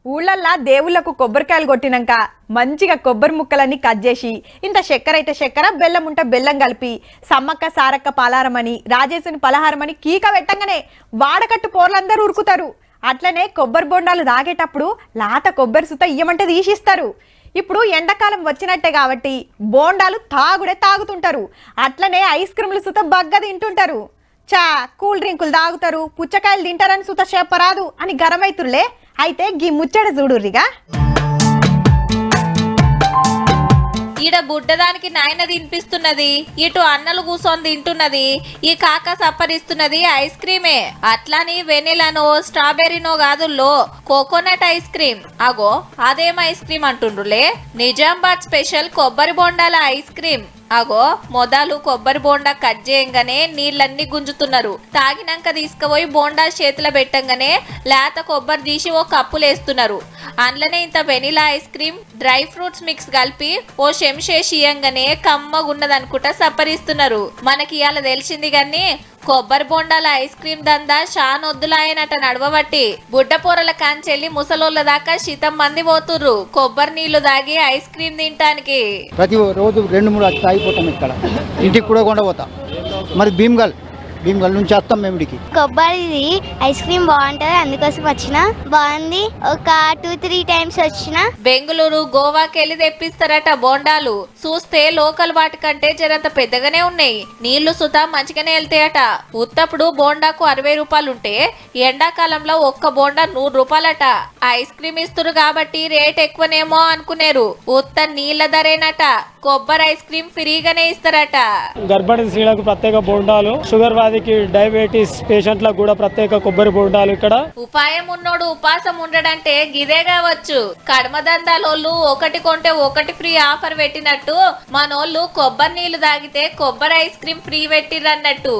ఊళ్ళల్లా దేవుళ్లకు కొబ్బరికాయలు కొట్టినాక మంచిగా కొబ్బరి ముక్కలన్నీ కట్ చేసి ఇంత చక్కెర అయితే చక్కెర బెల్లం ఉంటే బెల్లం కలిపి సమ్మక్క సారక్క పలారమని రాజేశుని పలహారమని కీక పెట్టంగానే వాడకట్టు పోర్లందరూ ఉరుకుతారు. అట్లనే కొబ్బరి బొండాలు తాగేటప్పుడు లాత కొబ్బరి సుత ఇయ్యమంటే తీసిస్తారు. ఇప్పుడు ఎండాకాలం వచ్చినట్టే కాబట్టి బోండాలు తాగుడే తాగుతుంటారు. అట్లనే ఐస్ క్రీములు సుత బగ్గ తింటుంటారు. చా కూల్ డ్రింకులు తాగుతారు, పుచ్చకాయలు తింటారని సుత చెప్పరాదు అని గరమైతుర్లే. అయితే గీ ముచ్చట చూడుర్రిగా. ఈడ బుడ్డదానికి నాయన తినిపిస్తున్నది, ఇటు అన్నలు కూసొని తింటున్నది, ఈ కాక సప్పరిస్తున్నది ఐస్ క్రీమే. అట్లాని వెనిలానో స్ట్రాబెర్రీనో కాదుల్లో కోకోనట్ ఐస్ క్రీమ్. అగో అదేం ఐస్ క్రీమ్ అంటుండ్రులే, నిజామాబాద్ స్పెషల్ కొబ్బరి బొండాల ఐస్ క్రీమ్. అగో మొదలు కొబ్బరి బోండా కట్ చేయంగానే నీళ్ళన్నీ గుంజుతున్నారు. తాగినాక తీసుకుపోయి బోండా చేతిలో పెట్టంగానే లేత కొబ్బరి తీసి ఓ కప్పులేస్తున్నారు. అందులోనే ఇంత vanilla ice cream dry fruits mix కలిపి ఓ చెంచేసి ఇయ్యంగానే కమ్మగున్నదనుకుంటా సప్పరిస్తున్నారు. మనకి ఇవాళ తెలిసింది గాని కొబ్బరి బొండాల ఐస్ క్రీమ్ దందా షానొద్దులాయనట నడవబట్టి. బుడ్డ పొరల కాంచెల్లి ముసలోళ్ళ దాకా శీతం మంది పోతుర్రు కొబ్బరి నీళ్లు దాగి ఐస్ క్రీమ్ తినటానికి. ప్రతి రోజు 2-3 తాగిపోతాం ఇక్కడ. ఇంటికి కూడా కొండ పోతాం. మరి భీమ్గల్ నుంచి వస్తాం మేమిడికి. కొబ్బరిది ఐస్ క్రీమ్ బాగుంటది, అందుకోసం వచ్చిన. బాగుంది, ఒక 2-3 టైమ్స్ వచ్చిన. బెంగళూరు గోవాకి వెళ్ళి తెప్పిస్తారట బోండాలు. చూస్తే లోకల్ వాటికంటే జరంత పెద్దగానే ఉన్నాయి. నీళ్లు సుతా మంచిగానే వెళ్తాయట. ఉత్తప్పుడు బోండాకు 60 రూపాయలుంటే ఎండాకాలంలో ఒక్క బోండా 100 రూపాయలట. ఐస్ క్రీమ్ ఇస్తురు కాబట్టి రేట్ ఎక్కువనేమో అనుకునేరు. ఉత్త నీళ్ల ధరేనట. కొబ్బరి ఐస్ క్రీమ్ ఫ్రీగానే ఇస్తారట. గర్భిణీ స్త్రీలకు ప్రత్యేక బోండాలు, షుగర్ వ్యాధికి డయాబెటీస్ పేషెంట్లకు కూడా ప్రత్యేక కొబ్బరి బోండాలు. ఇక్కడ ఉపాయం ఉన్నోడు ఉపాసం ఉండడంటే గిదే కావచ్చు. కడమదందాలోళ్ళు ఒకటి కొంటే ఒకటి ఫ్రీ ఆఫర్ పెట్టినట్టు మనోళ్ళు కొబ్బరి నీళ్లు తాగితే కొబ్బరి ఐస్ క్రీమ్ ఫ్రీ పెట్టిరన్నట్టు.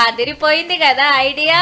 అదిరిపోయింది కదా ఐడియా.